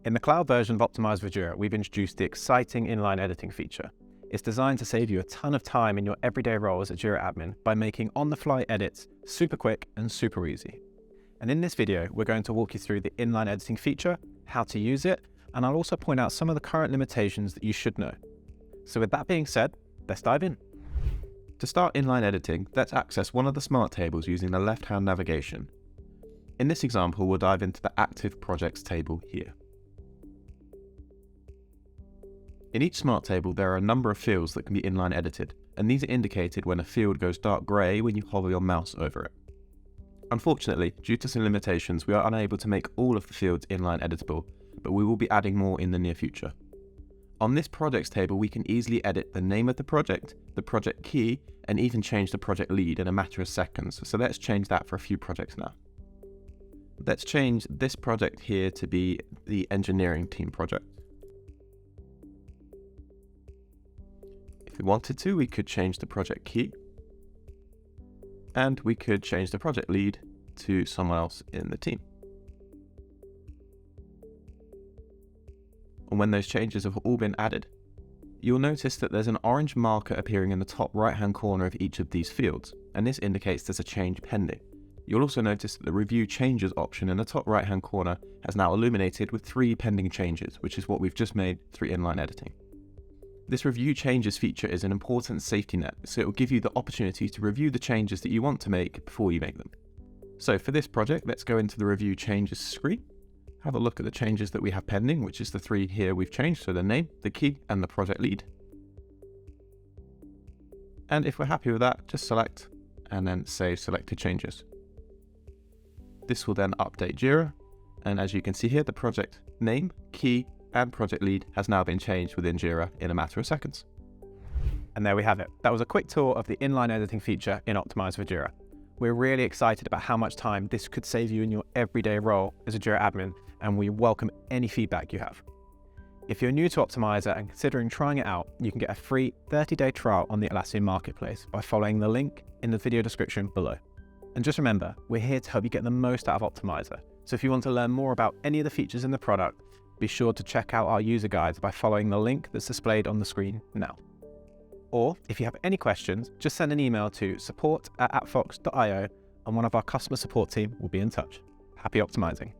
In the cloud version of Optimize with Jira, we've introduced the exciting inline editing feature. It's designed to save you a ton of time in your everyday role as a Jira admin by making on-the-fly edits super quick and super easy. And in this video, we're going to walk you through the inline editing feature, how to use it, and I'll also point out some of the current limitations that you should know. So with that being said, let's dive in. To start inline editing, let's access one of the smart tables using the left-hand navigation. In this example, we'll dive into the Active Projects table here. In each smart table, there are a number of fields that can be inline edited, and these are indicated when a field goes dark grey when you hover your mouse over it. Unfortunately, due to some limitations, we are unable to make all of the fields inline editable, but we will be adding more in the near future. On this projects table, we can easily edit the name of the project key, and even change the project lead in a matter of seconds. So let's change that for a few projects now. Let's change this project here to be the engineering team project. If we wanted to, we could change the project key, and we could change the project lead to someone else in the team. And when those changes have all been added, you'll notice that there's an orange marker appearing in the top right-hand corner of each of these fields, and this indicates there's a change pending. You'll also notice that the Review Changes option in the top right-hand corner has now illuminated with 3 pending changes, which is what we've just made through inline editing. This Review Changes feature is an important safety net, so it will give you the opportunity to review the changes that you want to make before you make them. So for this project, let's go into the Review Changes screen. Have a look at the changes that we have pending, which is the 3 here we've changed, so the name, the key, and the project lead. And if we're happy with that, just select and then save selected changes. This will then update Jira, and as you can see here, the project name, key, and project lead has now been changed within Jira in a matter of seconds. And there we have it. That was a quick tour of the inline editing feature in Optimize with Jira. We're really excited about how much time this could save you in your everyday role as a Jira admin, and we welcome any feedback you have. If you're new to Optimizer and considering trying it out, you can get a free 30-day trial on the Atlassian Marketplace by following the link in the video description below. And just remember, we're here to help you get the most out of Optimizer. So if you want to learn more about any of the features in the product, be sure to check out our user guides by following the link that's displayed on the screen now. Or if you have any questions, just send an email to support@appfox.io and one of our customer support team will be in touch. Happy optimizing.